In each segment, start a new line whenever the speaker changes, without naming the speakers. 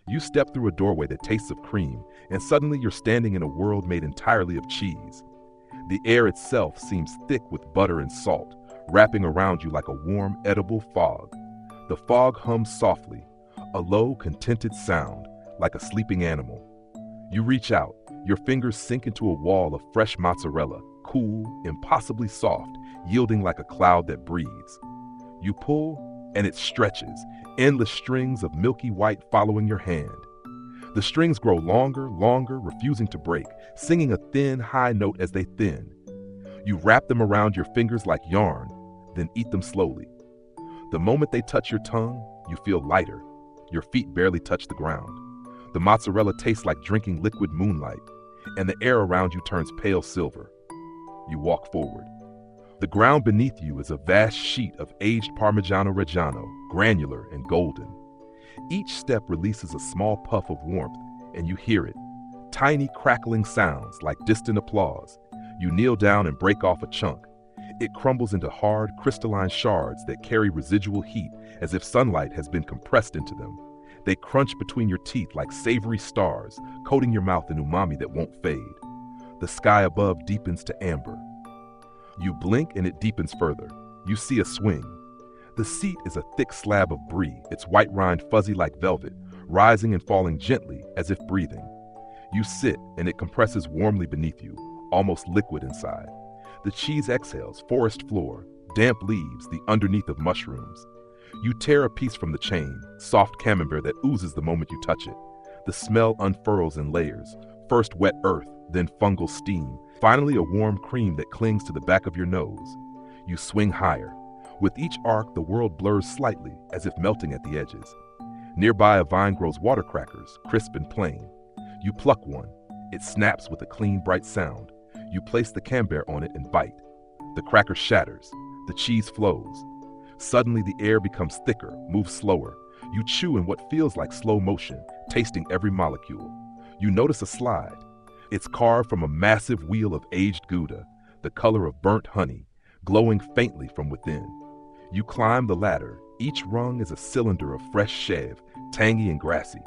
You step through a doorway that tastes of cream, and suddenly you're standing in a world made entirely of cheese. The air itself seems thick with butter and salt, wrapping around you like a warm, edible fog. The fog hums softly, a low, contented sound, like a sleeping animal. You reach out, your fingers sink into a wall of fresh mozzarella, cool, impossibly soft, yielding like a cloud that breathes. You pull, and it stretches, endless strings of milky white following your hand. The strings grow longer, refusing to break, singing a thin, high note as they thin. You wrap them around your fingers like yarn, then eat them slowly. The moment they touch your tongue, you feel lighter. Your feet barely touch the ground. The mozzarella tastes like drinking liquid moonlight, and the air around you turns pale silver. You walk forward. The ground beneath you is a vast sheet of aged Parmigiano Reggiano, granular and golden. Each step releases a small puff of warmth, and you hear it. Tiny crackling sounds like distant applause. You kneel down and break off a chunk. It crumbles into hard, crystalline shards that carry residual heat as if sunlight has been compressed into them. They crunch between your teeth like savory stars, coating your mouth in umami that won't fade. The sky above deepens to amber. You blink and it deepens further. You see a swing. The seat is a thick slab of brie, its white rind fuzzy like velvet, rising and falling gently as if breathing. You sit and it compresses warmly beneath you, almost liquid inside. The cheese exhales, forest floor, damp leaves, the underneath of mushrooms. You tear a piece from the chain, soft camembert that oozes the moment you touch it. The smell unfurls in layers, first wet earth, then fungal steam, finally a warm cream that clings to the back of your nose. You swing higher. With each arc, the world blurs slightly, as if melting at the edges. Nearby, a vine grows water crackers, crisp and plain. You pluck one. It snaps with a clean, bright sound. You place the camembert on it and bite. The cracker shatters. The cheese flows. Suddenly, the air becomes thicker, moves slower. You chew in what feels like slow motion, tasting every molecule. You notice a slide. It's carved from a massive wheel of aged Gouda, the color of burnt honey, glowing faintly from within. You climb the ladder. Each rung is a cylinder of fresh chèvre, tangy and grassy.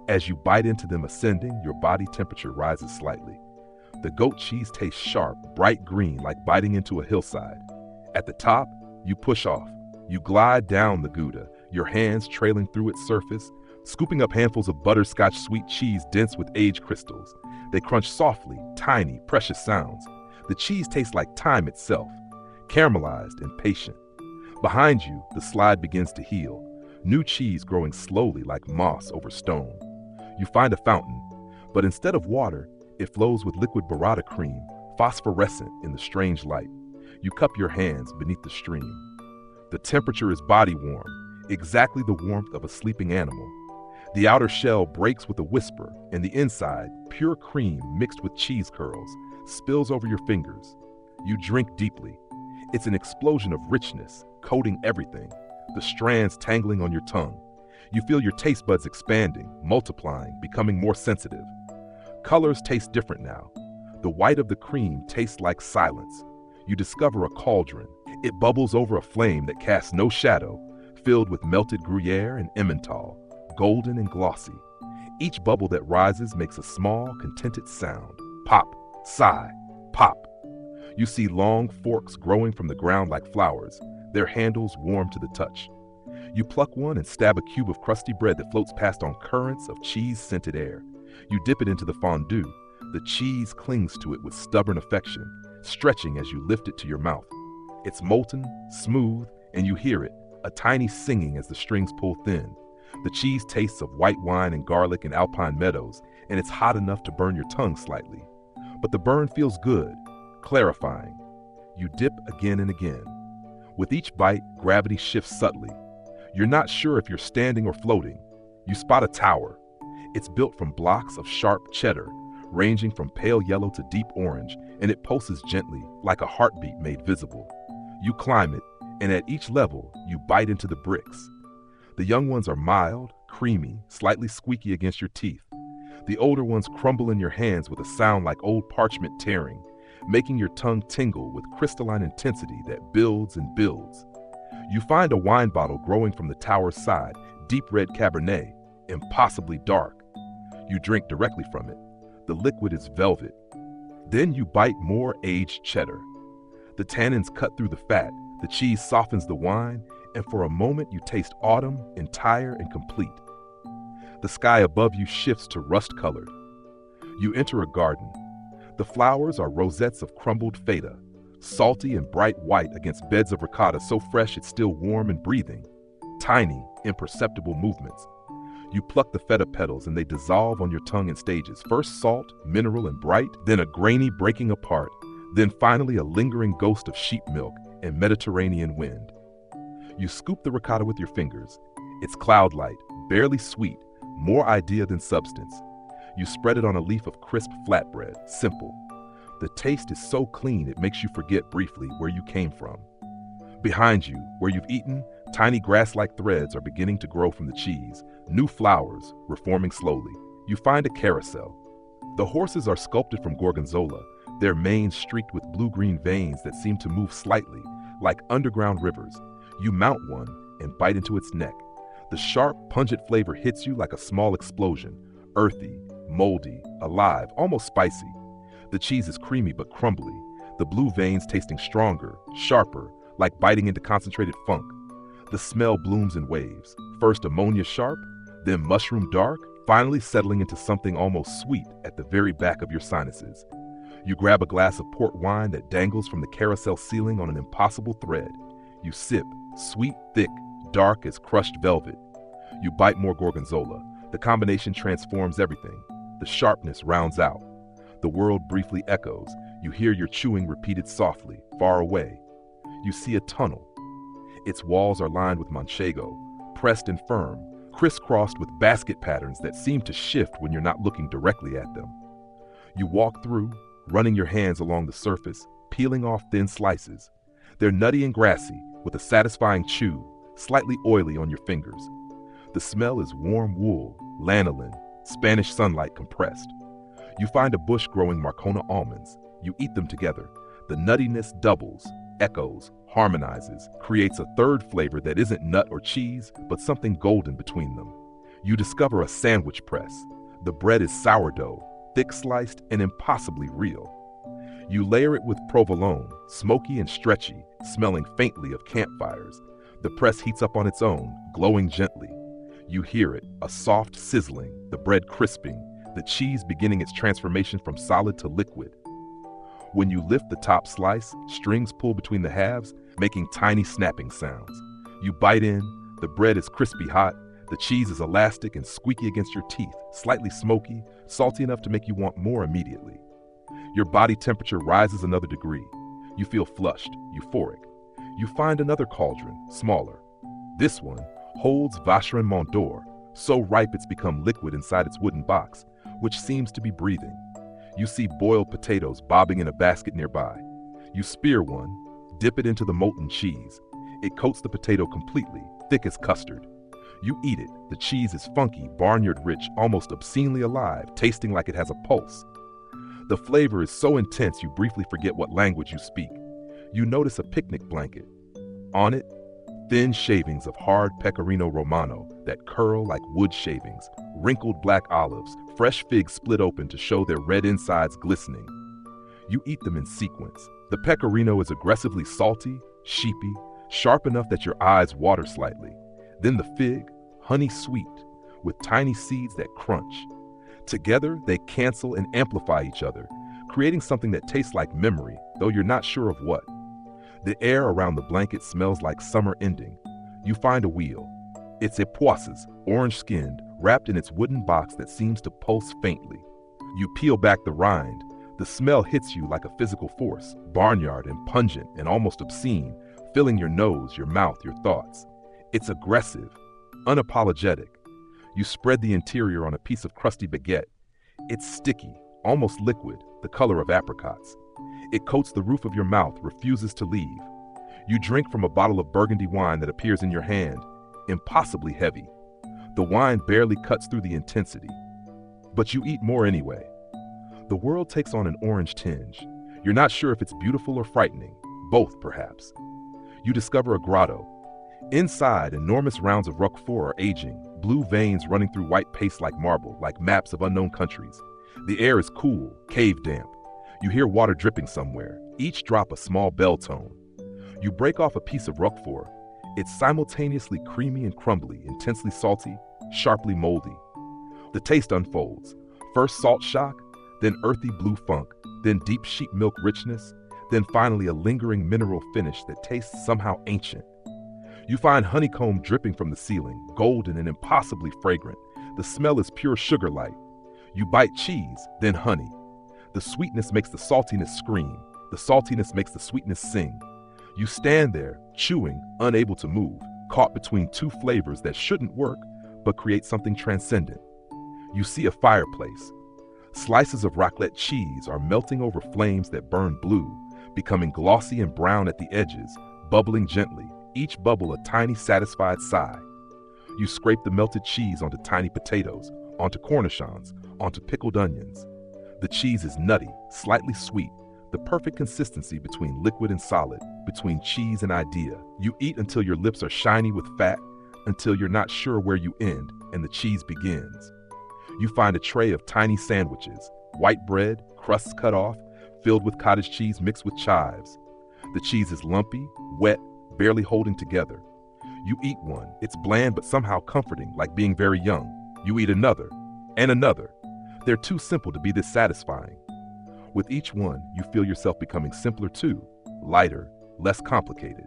As you bite into them ascending, your body temperature rises slightly. The goat cheese tastes sharp, bright green, like biting into a hillside. At the top, you push off. You glide down the Gouda, your hands trailing through its surface, scooping up handfuls of butterscotch sweet cheese dense with aged crystals. They crunch softly, tiny, precious sounds. The cheese tastes like time itself, caramelized and patient. Behind you, the slide begins to heal, new cheese growing slowly like moss over stone. You find a fountain, but instead of water, it flows with liquid burrata cream, phosphorescent in the strange light. You cup your hands beneath the stream. The temperature is body warm, exactly the warmth of a sleeping animal. The outer shell breaks with a whisper, and the inside, pure cream mixed with cheese curls, spills over your fingers. You drink deeply. It's an explosion of richness, coating everything, the strands tangling on your tongue. You feel your taste buds expanding, multiplying, becoming more sensitive. Colors taste different now. The white of the cream tastes like silence. You discover a cauldron. It bubbles over a flame that casts no shadow, filled with melted Gruyere and Emmental, golden and glossy. Each bubble that rises makes a small, contented sound. Pop, sigh, pop. You see long forks growing from the ground like flowers, their handles warm to the touch. You pluck one and stab a cube of crusty bread that floats past on currents of cheese-scented air. You dip it into the fondue. The cheese clings to it with stubborn affection, stretching as you lift it to your mouth. It's molten, smooth, and you hear it, a tiny singing as the strings pull thin. The cheese tastes of white wine and garlic and alpine meadows, and it's hot enough to burn your tongue slightly. But the burn feels good, clarifying. You dip again and again. With each bite, gravity shifts subtly. You're not sure if you're standing or floating. You spot a tower. It's built from blocks of sharp cheddar, ranging from pale yellow to deep orange, and it pulses gently, like a heartbeat made visible. You climb it, and at each level, you bite into the bricks. The young ones are mild, creamy, slightly squeaky against your teeth. The older ones crumble in your hands with a sound like old parchment tearing, making your tongue tingle with crystalline intensity that builds and builds. You find a wine bottle growing from the tower's side, deep red Cabernet. impossibly dark. You drink directly from it. The liquid is velvet. Then you bite more aged cheddar. The tannins cut through the fat, the cheese softens the wine, and for a moment you taste autumn, entire and complete. The sky above you shifts to rust-colored. You enter a garden. The flowers are rosettes of crumbled feta, salty and bright white against beds of ricotta so fresh it's still warm and breathing. Tiny, imperceptible movements. You pluck the feta petals and they dissolve on your tongue in stages. First salt, mineral and bright, then a grainy breaking apart, then finally a lingering ghost of sheep milk and Mediterranean wind. You scoop the ricotta with your fingers. It's cloud-light, barely sweet, more idea than substance. You spread it on a leaf of crisp flatbread, simple. The taste is so clean it makes you forget briefly where you came from. Behind you, where you've eaten, tiny grass-like threads are beginning to grow from the cheese, new flowers, reforming slowly. You find a carousel. The horses are sculpted from gorgonzola, their manes streaked with blue-green veins that seem to move slightly, like underground rivers. You mount one and bite into its neck. The sharp, pungent flavor hits you like a small explosion, earthy, moldy, alive, almost spicy. The cheese is creamy but crumbly, the blue veins tasting stronger, sharper, like biting into concentrated funk. The smell blooms in waves, first ammonia sharp, then mushroom dark, finally settling into something almost sweet at the very back of your sinuses. You grab a glass of port wine that dangles from the carousel ceiling on an impossible thread. You sip, sweet, thick, dark as crushed velvet. You bite more gorgonzola. The combination transforms everything. The sharpness rounds out. The world briefly echoes. You hear your chewing repeated softly, far away. You see a tunnel. Its walls are lined with manchego, pressed and firm, crisscrossed with basket patterns that seem to shift when you're not looking directly at them. You walk through, running your hands along the surface, peeling off thin slices. They're nutty and grassy, with a satisfying chew, slightly oily on your fingers. The smell is warm wool, lanolin, Spanish sunlight compressed. You find a bush growing Marcona almonds. You eat them together. The nuttiness doubles, echoes, harmonizes, creates a third flavor that isn't nut or cheese, but something golden between them. You discover a sandwich press. The bread is sourdough, thick-sliced and impossibly real. You layer it with provolone, smoky and stretchy, smelling faintly of campfires. The press heats up on its own, glowing gently. You hear it, a soft sizzling, the bread crisping, the cheese beginning its transformation from solid to liquid. When you lift the top slice, strings pull between the halves, making tiny snapping sounds. You bite in, the bread is crispy hot, the cheese is elastic and squeaky against your teeth, slightly smoky, salty enough to make you want more immediately. Your body temperature rises another degree. You feel flushed, euphoric. You find another cauldron, smaller. This one holds Vacherin Mont d'Or, so ripe it's become liquid inside its wooden box, which seems to be breathing. You see boiled potatoes bobbing in a basket nearby. You spear one, dip it into the molten cheese. It coats the potato completely, thick as custard. You eat it. The cheese is funky, barnyard-rich, almost obscenely alive, tasting like it has a pulse. The flavor is so intense you briefly forget what language you speak. You notice a picnic blanket. On it, thin shavings of hard pecorino romano that curl like wood shavings, wrinkled black olives, fresh figs split open to show their red insides glistening. You eat them in sequence. The pecorino is aggressively salty, sheepy, sharp enough that your eyes water slightly. Then the fig, honey sweet, with tiny seeds that crunch. Together, they cancel and amplify each other, creating something that tastes like memory, though you're not sure of what. The air around the blanket smells like summer ending. You find a wheel. It's a poisses, orange-skinned, wrapped in its wooden box that seems to pulse faintly. You peel back the rind. The smell hits you like a physical force, barnyard and pungent and almost obscene, filling your nose, your mouth, your thoughts. It's aggressive, unapologetic. You spread the interior on a piece of crusty baguette. It's sticky, almost liquid, the color of apricots. It coats the roof of your mouth, refuses to leave. You drink from a bottle of burgundy wine that appears in your hand, impossibly heavy. The wine barely cuts through the intensity. But you eat more anyway. The world takes on an orange tinge. You're not sure if it's beautiful or frightening, both perhaps. You discover a grotto. Inside, enormous rounds of roquefort are aging, blue veins running through white paste like marble, like maps of unknown countries. The air is cool, cave damp. You hear water dripping somewhere, each drop a small bell tone. You break off a piece of roquefort. It's simultaneously creamy and crumbly, intensely salty, sharply moldy. The taste unfolds. First salt shock, then earthy blue funk, then deep sheep milk richness, then finally a lingering mineral finish that tastes somehow ancient. You find honeycomb dripping from the ceiling, golden and impossibly fragrant. The smell is pure sugar light. You bite cheese, then honey. The sweetness makes the saltiness scream. The saltiness makes the sweetness sing. You stand there, chewing, unable to move, caught between two flavors that shouldn't work, but create something transcendent. You see a fireplace. Slices of raclette cheese are melting over flames that burn blue, becoming glossy and brown at the edges, bubbling gently, each bubble a tiny satisfied sigh. You scrape the melted cheese onto tiny potatoes, onto cornichons, onto pickled onions. The cheese is nutty, slightly sweet, the perfect consistency between liquid and solid, between cheese and idea. You eat until your lips are shiny with fat, until you're not sure where you end and the cheese begins. You find a tray of tiny sandwiches, white bread, crusts cut off, filled with cottage cheese mixed with chives. The cheese is lumpy, wet, barely holding together. You eat one. It's bland but somehow comforting, like being very young. You eat another, and another. They're too simple to be this satisfying. With each one, you feel yourself becoming simpler too, lighter, less complicated.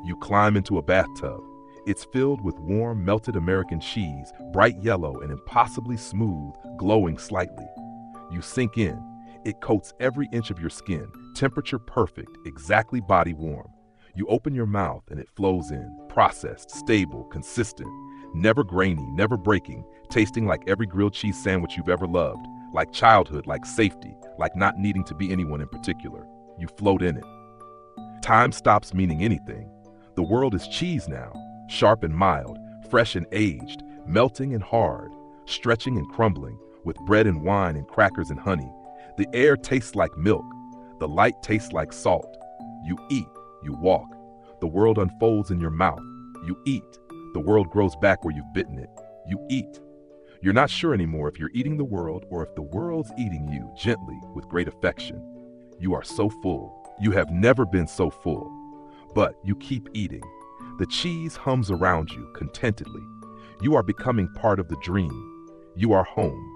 You climb into a bathtub. It's filled with warm, melted American cheese, bright yellow and impossibly smooth, glowing slightly. You sink in. It coats every inch of your skin, temperature perfect, exactly body warm. You open your mouth and it flows in, processed, stable, consistent, never grainy, never breaking, tasting like every grilled cheese sandwich you've ever loved, like childhood, like safety, like not needing to be anyone in particular. You float in it. Time stops meaning anything. The world is cheese now, sharp and mild, fresh and aged, melting and hard, stretching and crumbling, with bread and wine and crackers and honey. The air tastes like milk. The light tastes like salt. You eat. You walk. The world unfolds in your mouth. You eat. The world grows back where you've bitten it. You eat. You're not sure anymore if you're eating the world or if the world's eating you gently with great affection. You are so full. You have never been so full. But you keep eating. The cheese hums around you contentedly. You are becoming part of the dream. You are home.